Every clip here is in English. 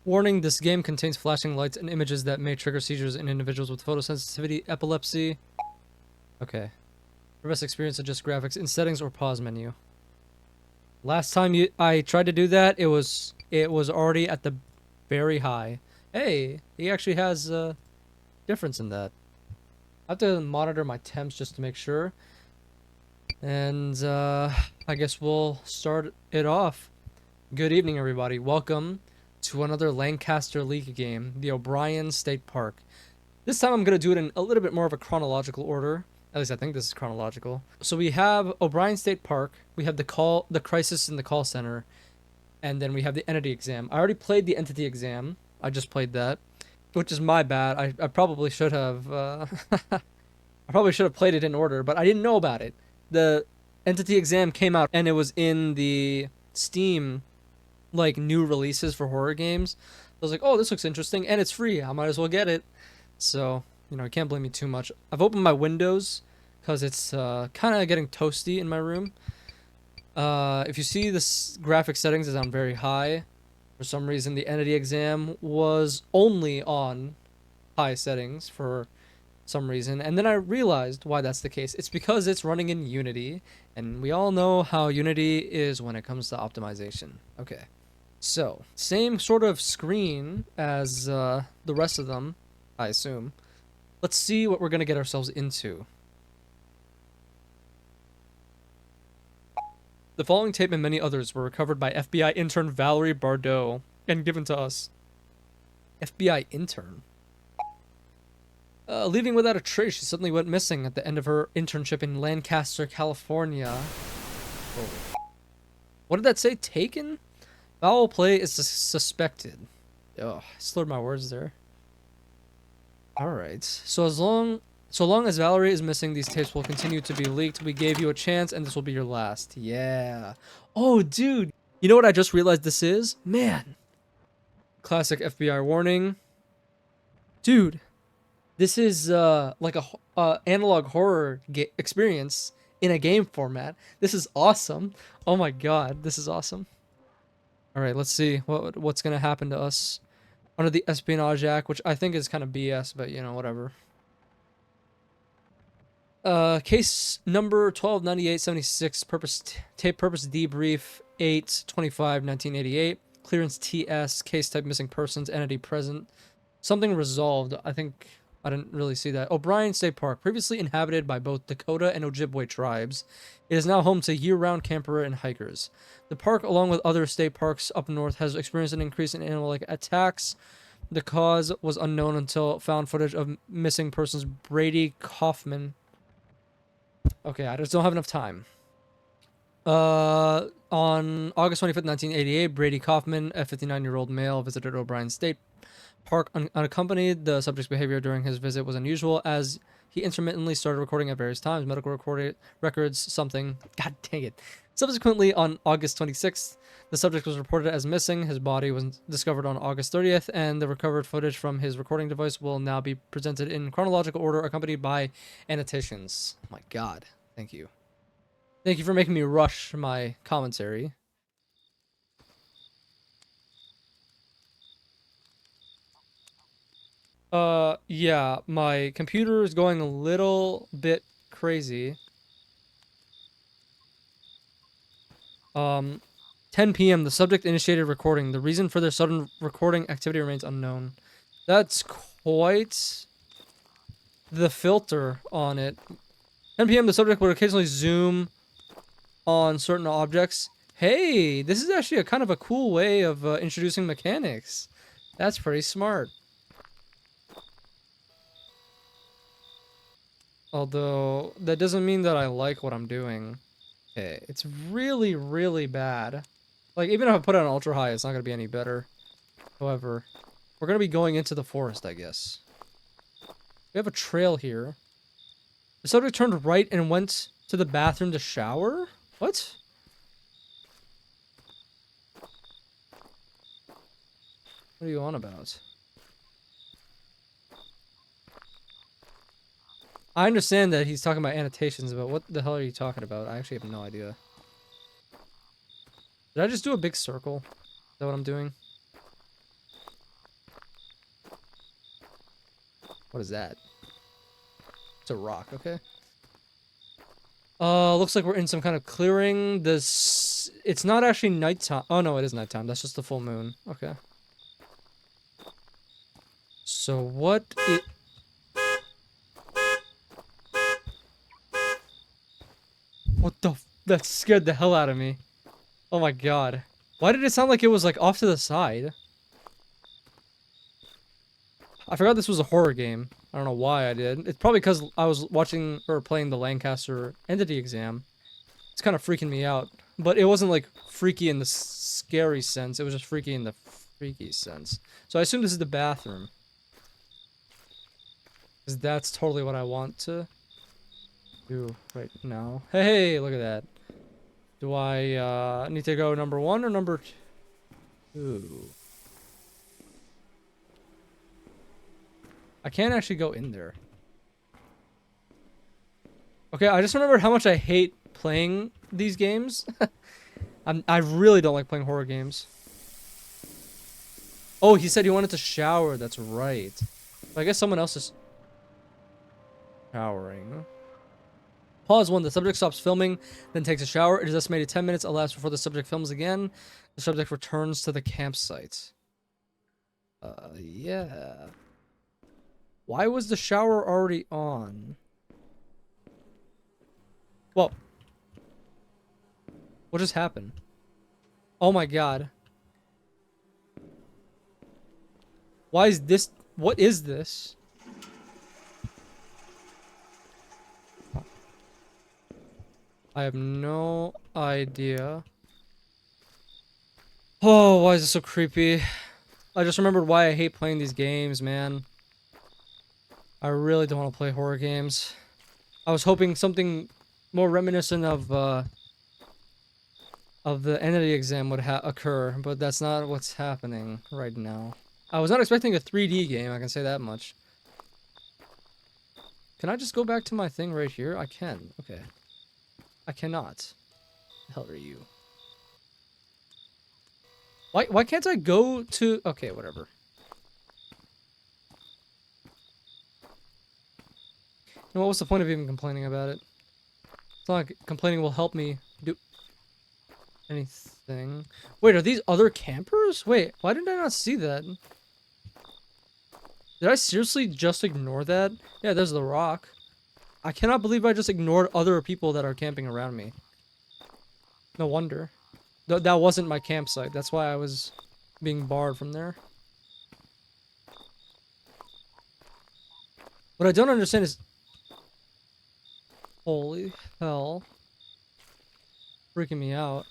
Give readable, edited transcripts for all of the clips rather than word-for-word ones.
Warning, this game contains flashing lights and images that may trigger seizures in individuals with photosensitivity, epilepsy. Okay. For best experience, adjust graphics in settings or pause menu. Last time I tried to do that, it was already at the very high. Hey, he actually has a difference in that. I have to monitor my temps just to make sure. And I guess we'll start it off. Good evening, everybody. Welcome to another Lancaster League game, the O'Brien State Park. This time I'm going to do it in a little bit more of a chronological order. At least I think this is chronological. So we have O'Brien State Park, we have the crisis in the call center, and then we have the entity exam. I already played the entity exam. I just played that, which is my bad. I probably should have I probably should have played it in order, but I didn't know about it. The entity exam came out and it was in the Steam like new releases for horror games. I was like, oh, this looks interesting and it's free. I might as well get it. So, you know, you can't blame me too much. I've opened my windows because it's kind of getting toasty in my room. If you see this graphic settings is on very high. For some reason, the entity exam was only on high settings for some reason, and then I realized why that's the case. It's because it's running in Unity, and we all know how Unity is when it comes to optimization. Okay, so same sort of screen as the rest of them, I assume. Let's see what we're gonna get ourselves into. The following tape and many others were recovered by FBI intern Valerie Bardot and given to us. FBI intern? Leaving without a trace, she suddenly went missing at the end of her internship in Lancaster, California. Oh. What did that say? Taken? Foul play is suspected. Oh, I slurred my words there. Alright. So long as Valerie is missing, these tapes will continue to be leaked. We gave you a chance, and this will be your last. Yeah. Oh, dude. You know what I just realized this is? Man. Classic FBI warning. Dude. This is like a analog horror experience in a game format. This is awesome. Oh my god, this is awesome. All right, let's see what's gonna happen to us under the Espionage Act, which I think is kind of BS, but you know, whatever. Case number 129876, tape purpose debrief 8/25/1988, clearance TS, case type missing persons, entity present, something resolved. I think. I didn't really see that. O'Brien State Park, previously inhabited by both Dakota and Ojibwe tribes, it is now home to year-round camper and hikers. The park, along with other state parks up north, has experienced an increase in animal-like attacks. The cause was unknown until found footage of missing persons Brady Kaufman. Okay, I just don't have enough time. On August 25th, 1988, Brady Kaufman, a 59-year-old male, visited O'Brien State Park unaccompanied. The subject's behavior during his visit was unusual as he intermittently started recording at various times. Medical records, something. God dang it. Subsequently, on August 26th, the subject was reported as missing. His body was discovered on August 30th, and the recovered footage from his recording device will now be presented in chronological order, accompanied by annotations. Oh my god. Thank you. Thank you for making me rush my commentary. Yeah, my computer is going a little bit crazy. 10 p.m. The subject initiated recording. The reason for their sudden recording activity remains unknown. That's quite the filter on it. 10 p.m. The subject would occasionally zoom on certain objects. Hey, this is actually a kind of a cool way of introducing mechanics. That's pretty smart. Although, that doesn't mean that I like what I'm doing. Okay, it's really, really bad. Like, even if I put it on ultra high, it's not going to be any better. However, we're going to be going into the forest, I guess. We have a trail here. The subject turned right and went to the bathroom to shower? What? What are you on about? I understand that he's talking about annotations, but what the hell are you talking about? I actually have no idea. Did I just do a big circle? Is that what I'm doing? What is that? It's a rock, okay. Looks like we're in some kind of clearing. This, it's not actually nighttime. Oh no, it is nighttime. That's just the full moon. Okay. So what it... What the... That scared the hell out of me. Oh my god. Why did it sound like it was like off to the side? I forgot this was a horror game. I don't know why I did. It's probably because I was watching or playing the Lancaster entity exam. It's kind of freaking me out. But it wasn't like freaky in the scary sense. It was just freaky in the freaky sense. So I assume this is the bathroom. Because that's totally what I want to do right now. Hey, look at that. Do I need to go number 1 or number 2? I can't actually go in there. Okay, I just remembered how much I hate playing these games. I really don't like playing horror games. Oh, he said he wanted to shower. That's right. I guess someone else is showering. Pause 1. The subject stops filming, then takes a shower. It is estimated 10 minutes elapsed before the subject films again. The subject returns to the campsite. Yeah. Why was the shower already on? Whoa. What just happened? Oh my god. Why is this? What is this? I have no idea. Oh, why is this so creepy? I just remembered why I hate playing these games, man. I really don't want to play horror games. I was hoping something more reminiscent of the entity exam would occur, but that's not what's happening right now. I was not expecting a 3D game, I can say that much. Can I just go back to my thing right here? I can. Okay. I cannot. The hell are you? Why can't I go to... Okay, whatever. And what was the point of even complaining about it? It's not like complaining will help me do anything. Wait, are these other campers? Wait, why did I not see that? Did I seriously just ignore that? Yeah, there's the rock. I cannot believe I just ignored other people that are camping around me. No wonder. That wasn't my campsite. That's why I was being barred from there. What I don't understand is... Holy hell. Freaking me out.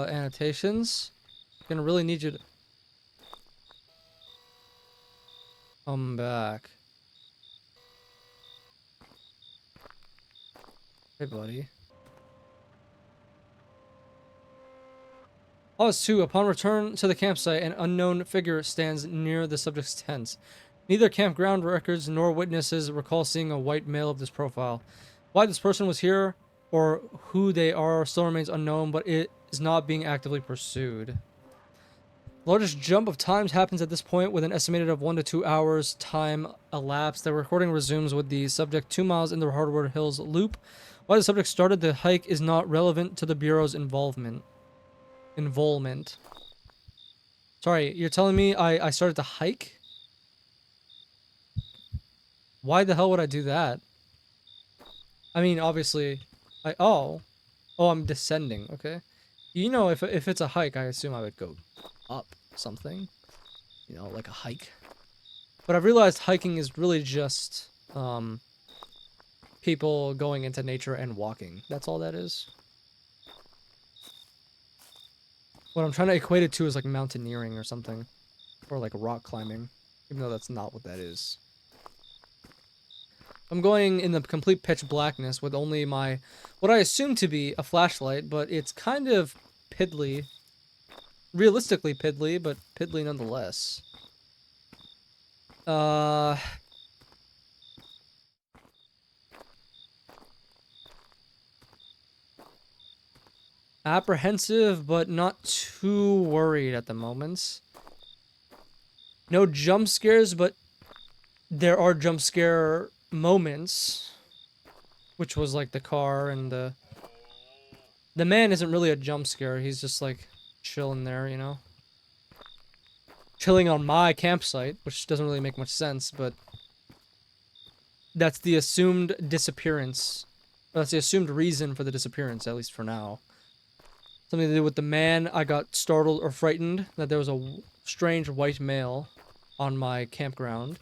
Annotations. Gonna really need you to come back. Hey, buddy. Pause 2. Upon return to the campsite, an unknown figure stands near the subject's tent. Neither campground records nor witnesses recall seeing a white male of this profile. Why this person was here or who they are still remains unknown, but it is not being actively pursued. The largest jump of times happens at this point with an estimated of 1 to 2 hours time elapsed. The recording resumes with the subject 2 miles in the Hardwood Hills loop. Why the subject started the hike is not relevant to the Bureau's involvement. Sorry, you're telling me I started to hike? Why the hell would I do that? I mean, obviously, oh, I'm descending. Okay, you know, if it's a hike, I assume I would go up something, you know, like a hike. But I've realized hiking is really just people going into nature and walking. That's all that is. What I'm trying to equate it to is like mountaineering or something, or like rock climbing, even though that's not what that is. I'm going in the complete pitch blackness with only my, what I assume to be a flashlight, but it's kind of piddly. Realistically piddly, but piddly nonetheless. Apprehensive, but not too worried at the moment. No jump scares, but there are jump scare moments. Which was like the car and the man isn't really a jump scare. He's just like chilling there, you know? Chilling on my campsite, which doesn't really make much sense, but that's the assumed disappearance. That's the assumed reason for the disappearance, at least for now. Something to do with the man. I got startled or frightened that there was a strange white male on my campground,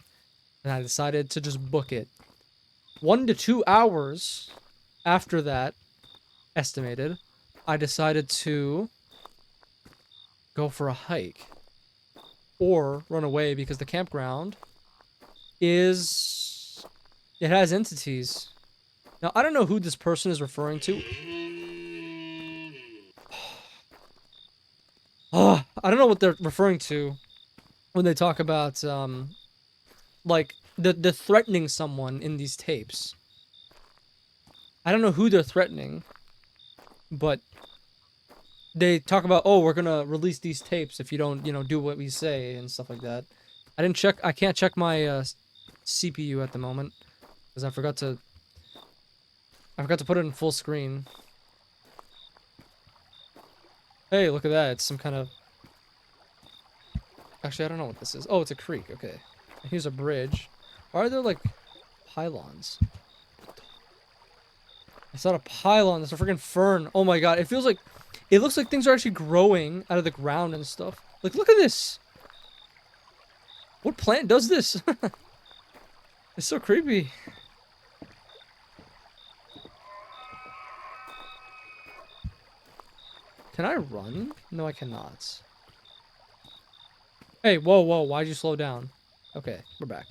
and I decided to just book it. 1 to 2 hours after that, estimated, I decided to go for a hike or run away because the campground it has entities. Now, I don't know who this person is referring to. Oh, I don't know what they're referring to when they talk about, like, the threatening someone in these tapes. I don't know who they're threatening, but they talk about, oh, we're gonna release these tapes if you don't, you know, do what we say and stuff like that. I can't check my, CPU at the moment, because I forgot to put it in full screen. Hey, look at that. It's some kind of... Actually, I don't know what this is. Oh, it's a creek. Okay. And here's a bridge. Why are there, like, pylons? It's not a pylon. It's a freaking fern. Oh my god. It feels like... It looks like things are actually growing out of the ground and stuff. Like, look at this. What plant does this? It's so creepy. Can I run? No, I cannot. Hey, whoa, whoa, why'd you slow down? Okay, we're back.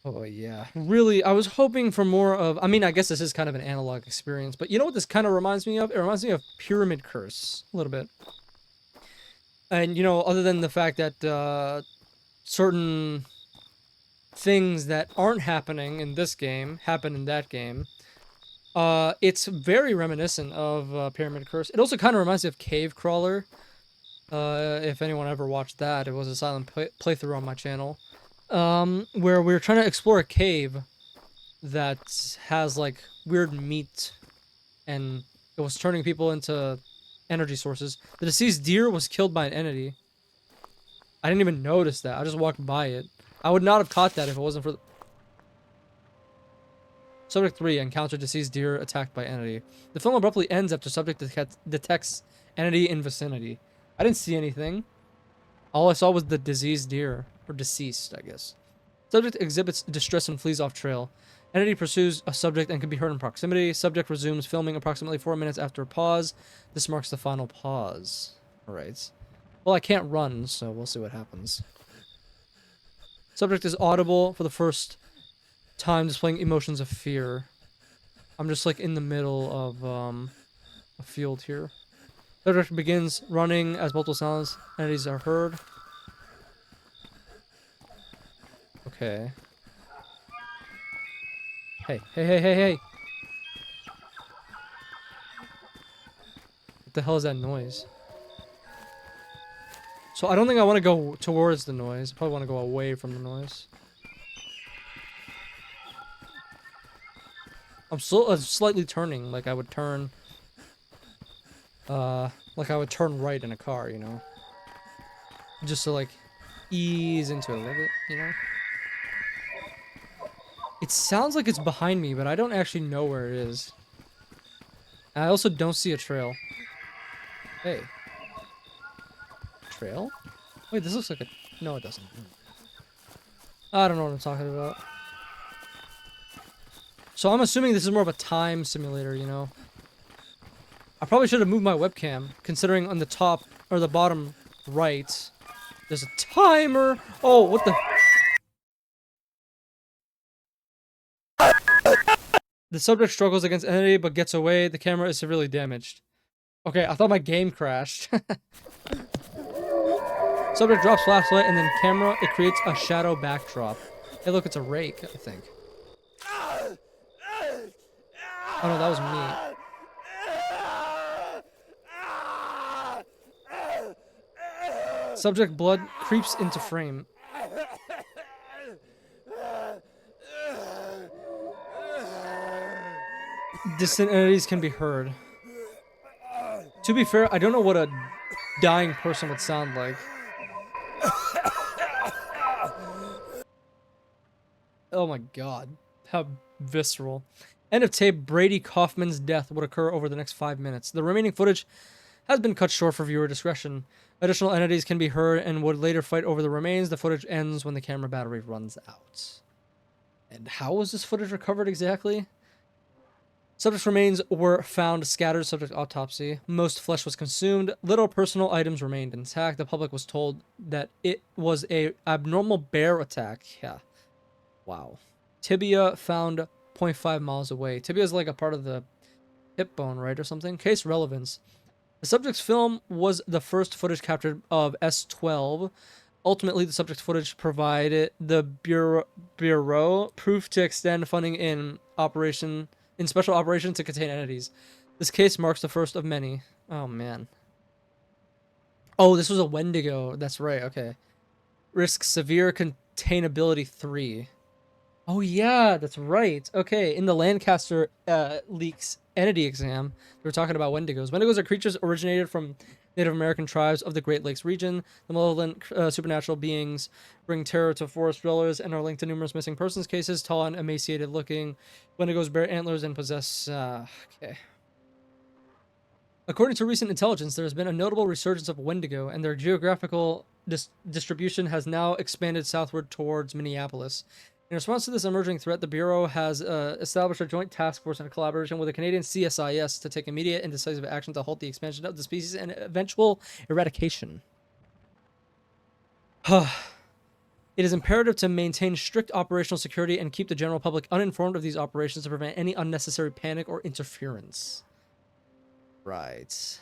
Oh, yeah. Really, I was hoping for more of... I mean, I guess this is kind of an analog experience, but you know what this kind of reminds me of? It reminds me of Pyramid Curse, a little bit. And, you know, other than the fact that certain things that aren't happening in this game happen in that game, it's very reminiscent of Pyramid Curse. It also kind of reminds me of Cave Crawler. If anyone ever watched that, it was a silent playthrough on my channel. Where we were trying to explore a cave that has, like, weird meat, and it was turning people into energy sources. The deceased deer was killed by an entity. I didn't even notice that. I just walked by it. I would not have caught that if it wasn't for... Subject 3, encounter deceased deer attacked by entity. The film abruptly ends after subject detects entity in vicinity. I didn't see anything. All I saw was the diseased deer. Or deceased, I guess. Subject exhibits distress and flees off trail. Entity pursues a subject and can be heard in proximity. Subject resumes filming approximately 4 minutes after a pause. This marks the final pause. Alright. Well, I can't run, so we'll see what happens. Subject is audible for the first time, displaying emotions of fear. I'm just, like, in the middle of a field here. Subject begins running as multiple sounds. Entities are heard. Okay. Hey, hey, hey, hey, hey! What the hell is that noise? So I don't think I want to go towards the noise. I probably want to go away from the noise. I'm still slightly turning, like I would turn... like I would turn right in a car, you know? Just to, like, ease into it a little bit, you know? It sounds like it's behind me, but I don't actually know where it is. And I also don't see a trail. Hey. Trail? Wait, this looks like a... No, it doesn't. I don't know what I'm talking about. So I'm assuming this is more of a time simulator, you know? I probably should have moved my webcam, considering on the top, or the bottom right, there's a timer! Oh, what the... The subject struggles against entity, but gets away. The camera is severely damaged. Okay, I thought my game crashed. Subject drops flashlight, and then camera, it creates a shadow backdrop. Hey, look, it's a rake, I think. Oh no, that was me. Subject blood creeps into frame. Distant entities can be heard. To be fair, I don't know what a dying person would sound like. Oh my god. How visceral. End of tape, Brady Kaufman's death would occur over the next 5 minutes. The remaining footage has been cut short for viewer discretion. Additional entities can be heard and would later fight over the remains. The footage ends when the camera battery runs out. And how was this footage recovered exactly? Subject's remains were found scattered. Subject autopsy. Most flesh was consumed. Little personal items remained intact. The public was told that it was a abnormal bear attack. Yeah. Wow. Tibia found 0.5 miles away. Tibia is like a part of the hip bone, right, or something? Case relevance. The subject's film was the first footage captured of S12. Ultimately, the subject's footage provided the Bureau proof to extend funding in special operations to contain entities. This case marks the first of many. Oh, man. Oh, this was a Wendigo. That's right, okay. Risk severe containability 3. Oh, yeah, that's right. Okay, in the Lancaster leaks entity exam, they were talking about Wendigos. Wendigos are creatures originated from Native American tribes of the Great Lakes region. The malevolent supernatural beings bring terror to forest dwellers and are linked to numerous missing persons cases. Tall and emaciated looking. Wendigos bear antlers and possess... okay. According to recent intelligence, there has been a notable resurgence of Wendigo, and their geographical distribution has now expanded southward towards Minneapolis. In response to this emerging threat, the Bureau has established a joint task force in collaboration with the Canadian CSIS to take immediate and decisive action to halt the expansion of the species and eventual eradication. It is imperative to maintain strict operational security and keep the general public uninformed of these operations to prevent any unnecessary panic or interference. Right.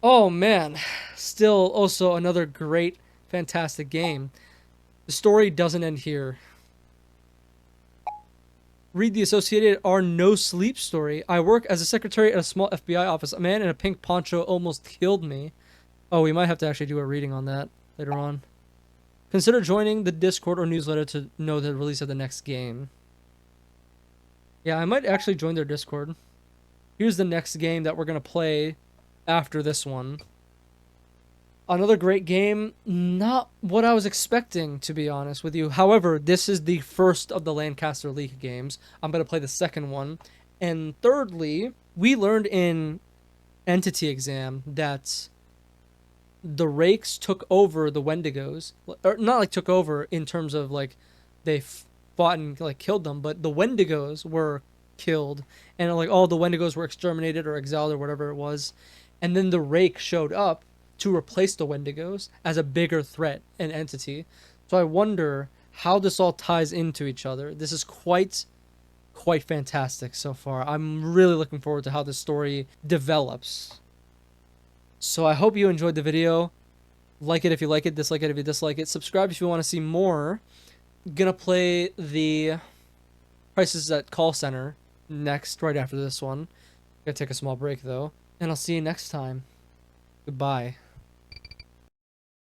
Oh man, still also another great, fantastic game. The story doesn't end here. Read the Associated Our No Sleep story. I work as a secretary at a small FBI office. A man in a pink poncho almost killed me. Oh, we might have to actually do a reading on that later on. Consider joining the Discord or newsletter to know the release of the next game. Yeah, I might actually join their Discord. Here's the next game that we're going to play after this one. Another great game. Not what I was expecting, to be honest with you. However, this is the first of the Lancaster League games. I'm going to play the second one. And thirdly, we learned in Entity Exam that the Rakes took over the Wendigos. Or not like took over in terms of like they fought and like killed them, but the Wendigos were killed. And like all the Wendigos were exterminated or exiled or whatever it was. And then the Rake showed up to replace the Wendigos as a bigger threat and entity. So I wonder how this all ties into each other. This is quite fantastic so far. I'm really looking forward to how this story develops. So I hope you enjoyed the video. Like it if you like it, dislike it if you dislike it. Subscribe if you want to see more. Gonna play the Crisis at Call Center next, right after this one. Gotta take a small break though. And I'll see you next time. Goodbye.